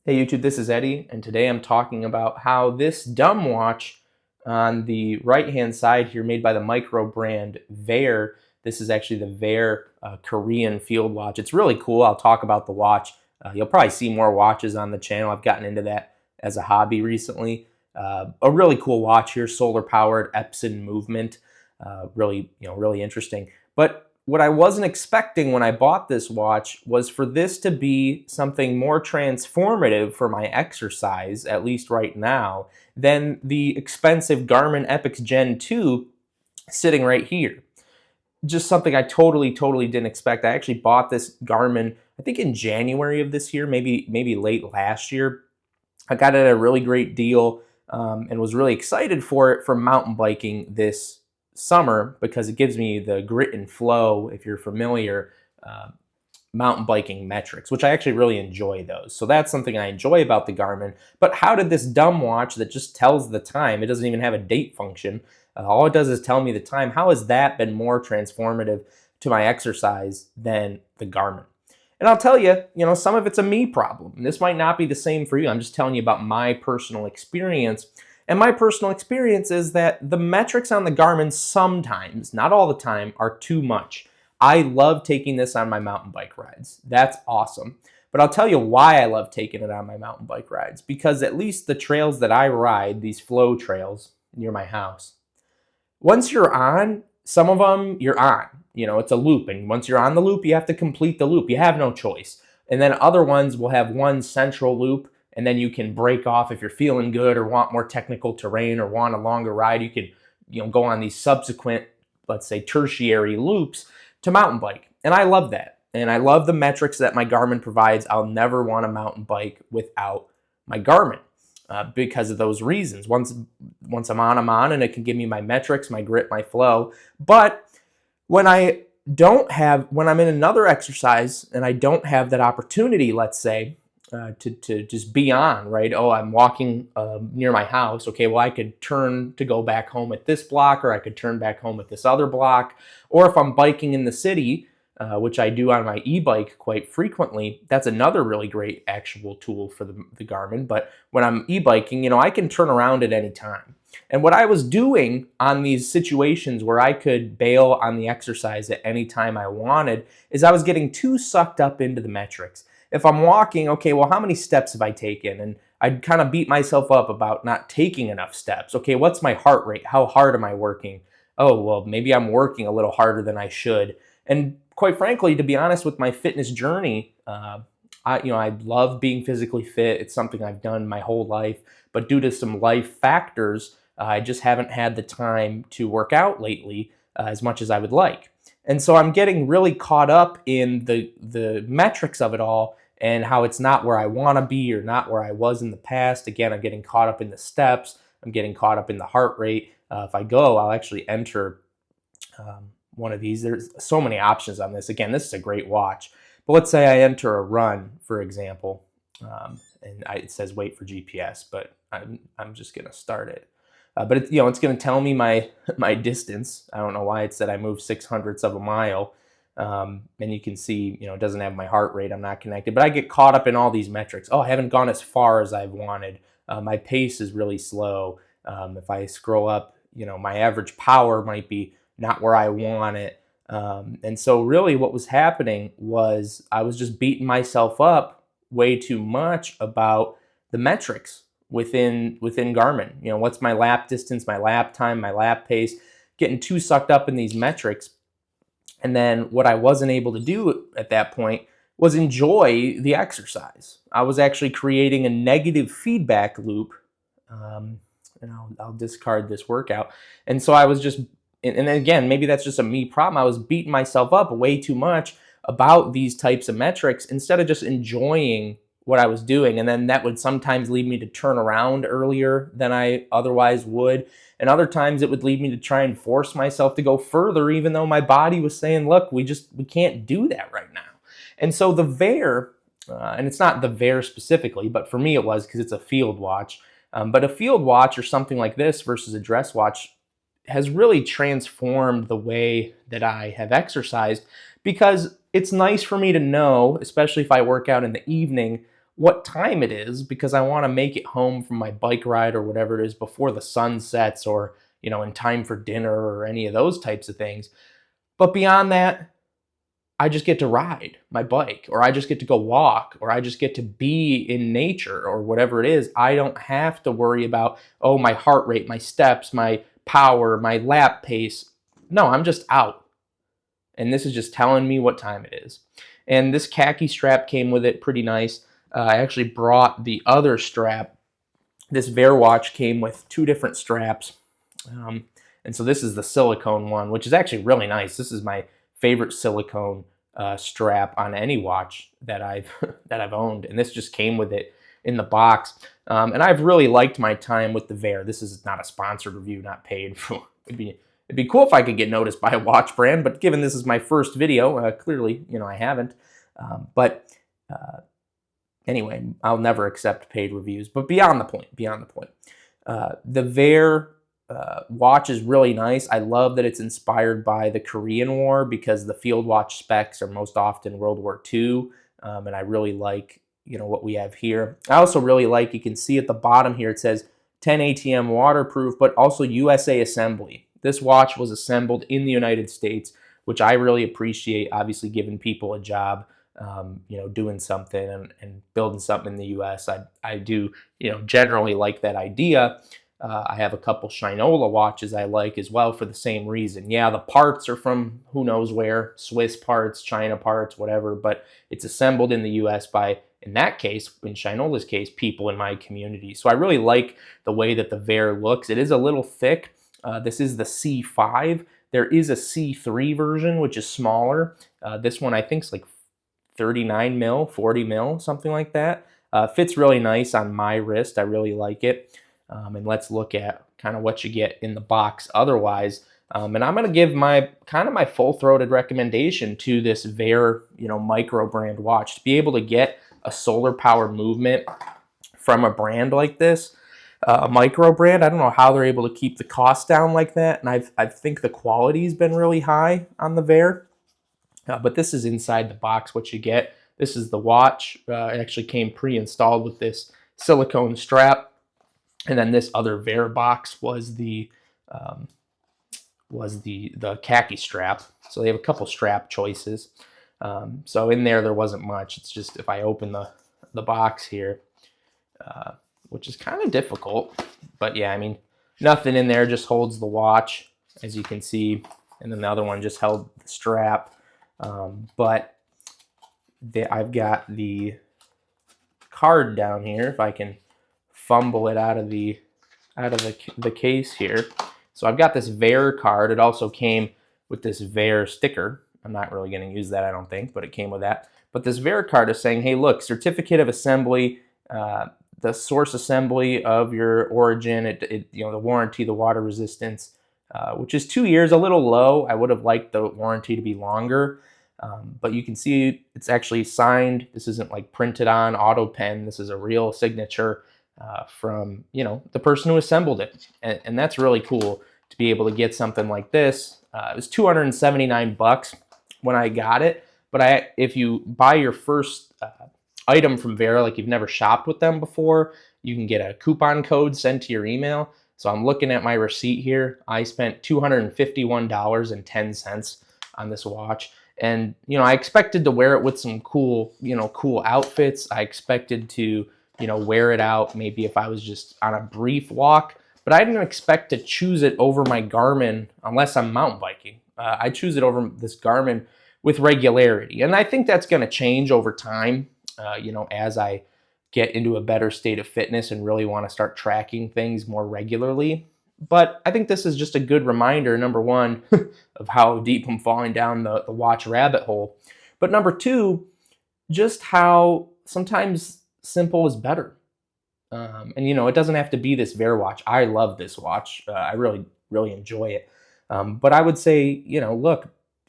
Hey YouTube, this is Eddie, and today I'm talking about how this dumb watch on the right-hand side here, made by the micro brand Vair. This is actually the Vair Korean field watch. It's really cool. I'll talk about the watch. You'll probably see more watches on the channel. I've gotten into that as a hobby recently. A really cool watch here, solar-powered Epson movement. Really interesting. But what I wasn't expecting when I bought this watch was for this to be something more transformative for my exercise, at least right now, than the expensive Garmin Epix Gen 2 sitting right here. Just something I totally didn't expect. I actually bought this Garmin, I think in January of this year, maybe late last year. I got it at a really great deal and was really excited for it for mountain biking this summer because it gives me the grit and flow, if you're familiar, uh, mountain biking metrics, which I actually really enjoy those. So that's something I enjoy about the Garmin. But how did this dumb watch that just tells the time, it doesn't even have a date function, all it does is tell me the time, how has that been more transformative to my exercise than the Garmin? And I'll tell you, some of it's a me problem. And this might not be the same for you. I'm just telling you about my personal experience. And my personal experience is that the metrics on the Garmin sometimes, not all the time, are too much. I love taking this on my mountain bike rides. That's awesome. But I'll tell you why I love taking it on my mountain bike rides. Because at least the trails that I ride, these flow trails near my house, once you're on, some of them you're on. It's a loop. And once you're on the loop, you have to complete the loop. You have no choice. And then other ones will have one central loop, and then you can break off if you're feeling good or want more technical terrain or want a longer ride. You can go on these subsequent, let's say, tertiary loops to mountain bike. And I love that. And I love the metrics that my Garmin provides. I'll never want a mountain bike without my Garmin because of those reasons. Once I'm on, and it can give me my metrics, my grit, my flow. But when when I'm in another exercise and I don't have that opportunity, let's say, to just be on, right? Oh, I'm walking near my house. Okay, well, I could turn to go back home at this block, or I could turn back home at this other block. Or if I'm biking in the city, which I do on my e-bike quite frequently, that's another really great actual tool for the Garmin. But when I'm e-biking, I can turn around at any time. And what I was doing on these situations where I could bail on the exercise at any time I wanted is I was getting too sucked up into the metrics. If I'm walking, okay, well, how many steps have I taken? And I'd kind of beat myself up about not taking enough steps. Okay, what's my heart rate? How hard am I working? Oh, well, maybe I'm working a little harder than I should. And quite frankly, to be honest, with my fitness journey, I love being physically fit. It's something I've done my whole life. But due to some life factors, I just haven't had the time to work out lately as much as I would like. And so I'm getting really caught up in the metrics of it all and how it's not where I want to be or not where I was in the past. Again, I'm getting caught up in the steps. I'm getting caught up in the heart rate. If I go, I'll actually enter one of these. There's so many options on this. Again, this is a great watch. But let's say I enter a run, for example, it says wait for GPS, but I'm just going to start it. But it's going to tell me my distance. I don't know why it said I moved 600ths of a mile. And you can see, it doesn't have my heart rate. I'm not connected. But I get caught up in all these metrics. Oh, I haven't gone as far as I've wanted. My pace is really slow. If I scroll up, my average power might be not where I want it. And so really what was happening was I was just beating myself up way too much about the metrics within Garmin. What's my lap distance, my lap time, my lap pace, getting too sucked up in these metrics. And then what I wasn't able to do at that point was enjoy the exercise. I was actually creating a negative feedback loop. And I'll discard this workout. And so I was just, and again, maybe that's just a me problem. I was beating myself up way too much about these types of metrics instead of just enjoying what I was doing. And then that would sometimes lead me to turn around earlier than I otherwise would. And other times it would lead me to try and force myself to go further, even though my body was saying, look, we can't do that right now. And so the Vair, and it's not the Vair specifically, but for me it was because it's a field watch. But a field watch or something like this versus a dress watch has really transformed the way that I have exercised, because it's nice for me to know, especially if I work out in the evening, what time it is because I want to make it home from my bike ride or whatever it is before the sun sets, or, in time for dinner or any of those types of things. But beyond that, I just get to ride my bike, or I just get to go walk, or I just get to be in nature, or whatever it is. I don't have to worry about, oh, my heart rate, my steps, my power, my lap pace. No, I'm just out. And this is just telling me what time it is. And this khaki strap came with it, pretty nice. I actually brought the other strap. This Wear watch came with two different straps. And so this is the silicone one, which is actually really nice. This is my favorite silicone strap on any watch that I've that I've owned, and this just came with it in the box. And I've really liked my time with the Wear. This is not a sponsored review, not paid. It'd be cool if I could get noticed by a watch brand, but given this is my first video, clearly, I haven't. But anyway, I'll never accept paid reviews. But beyond the point, the Wear watch is really nice. I love that it's inspired by the Korean War, because the field watch specs are most often World War II, and I really like what we have here. I also really like, you can see at the bottom here, it says 10 ATM waterproof, but also USA assembly. This watch was assembled in the United States, which I really appreciate, obviously giving people a job, doing something and building something in the US. I do, generally like that idea. I have a couple Shinola watches I like as well for the same reason. Yeah, the parts are from who knows where, Swiss parts, China parts, whatever, but it's assembled in the US by, in that case, in Shinola's case, people in my community. So I really like the way that the Wear looks. It is a little thick. This is the C5. There is a C3 version, which is smaller. This one I think is like 39 mil, 40 mil, something like that. Fits really nice on my wrist. I really like it. And let's look at kind of what you get in the box otherwise. And I'm going to give my full-throated recommendation to this Wear, micro brand watch. To be able to get a solar power movement from a brand like this, a micro brand, I don't know how they're able to keep the cost down like that. And I think the quality's been really high on the Wear. But this is inside the box what you get. This is the watch. It actually came pre-installed with this silicone strap. And then this other Wear box was the khaki strap. So they have a couple strap choices. So in there wasn't much. It's just if I open the box here, which is kind of difficult. But yeah, I mean, nothing in there, just holds the watch, as you can see. And then the other one just held the strap. But I've got the card down here, if I can fumble it out of the case here. So I've got this Wear card. It also came with this Wear sticker. I'm not really going to use that, I don't think, but it came with that. But this Wear card is saying, hey, look, certificate of assembly, the source assembly of your origin, the warranty, the water resistance, which is 2 years, a little low. I would have liked the warranty to be longer. But you can see it's actually signed. This isn't like printed on auto pen. This is a real signature from the person who assembled it, and that's really cool to be able to get something like this. It was $279 when I got it, but if you buy your first item from Wear, like you've never shopped with them before, you can get a coupon code sent to your email. So I'm looking at my receipt here. I spent $251.10 on this watch. And, I expected to wear it with some cool outfits. I expected to, wear it out maybe if I was just on a brief walk. But I didn't expect to choose it over my Garmin unless I'm mountain biking. I choose it over this Garmin with regularity. And I think that's going to change over time, as I get into a better state of fitness and really want to start tracking things more regularly. But I think this is just a good reminder, number one, of how deep I'm falling down the watch rabbit hole. But number two, just how sometimes simple is better. And, it doesn't have to be this Wear watch. I love this watch. I really, really enjoy it. But I would say, look,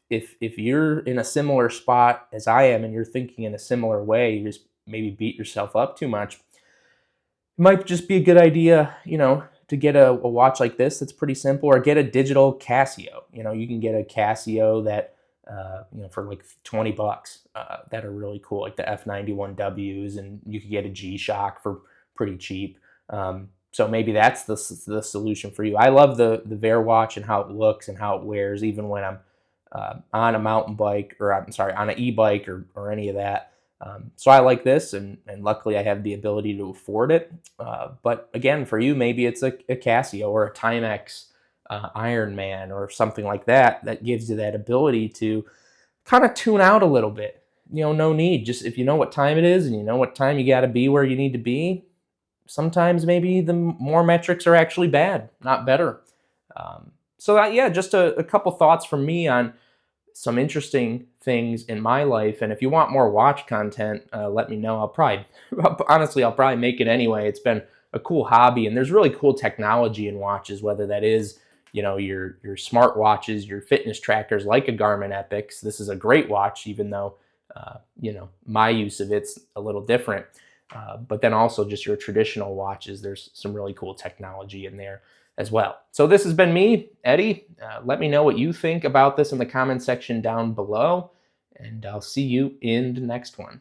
if you're in a similar spot as I am and you're thinking in a similar way, you just maybe beat yourself up too much, it might just be a good idea, to get a watch like this that's pretty simple, or get a digital Casio. You can get a Casio that for like 20 bucks, that are really cool, like the F91Ws, and you could get a G-Shock for pretty cheap. So maybe that's the solution for you. I love the Wear watch and how it looks and how it wears, even when I'm on a mountain bike, or I'm sorry, on an e-bike, or any of that. So I like this, and luckily I have the ability to afford it. But again, for you, maybe it's a Casio or a Timex Ironman or something like that that gives you that ability to kind of tune out a little bit. No need. Just if you know what time it is and you know what time you got to be where you need to be, sometimes maybe the more metrics are actually bad, not better. So that, yeah, just a couple thoughts from me on some interesting things in my life. And if you want more watch content, let me know. I'll probably, honestly, I'll probably make it anyway. It's been a cool hobby, and there's really cool technology in watches, whether that is, your smart watches, your fitness trackers like a Garmin Epix. This is a great watch, even though, my use of it's a little different. But then also just your traditional watches, there's some really cool technology in there as well. So this has been me, Eddie. Let me know what you think about this in the comment section down below, and I'll see you in the next one.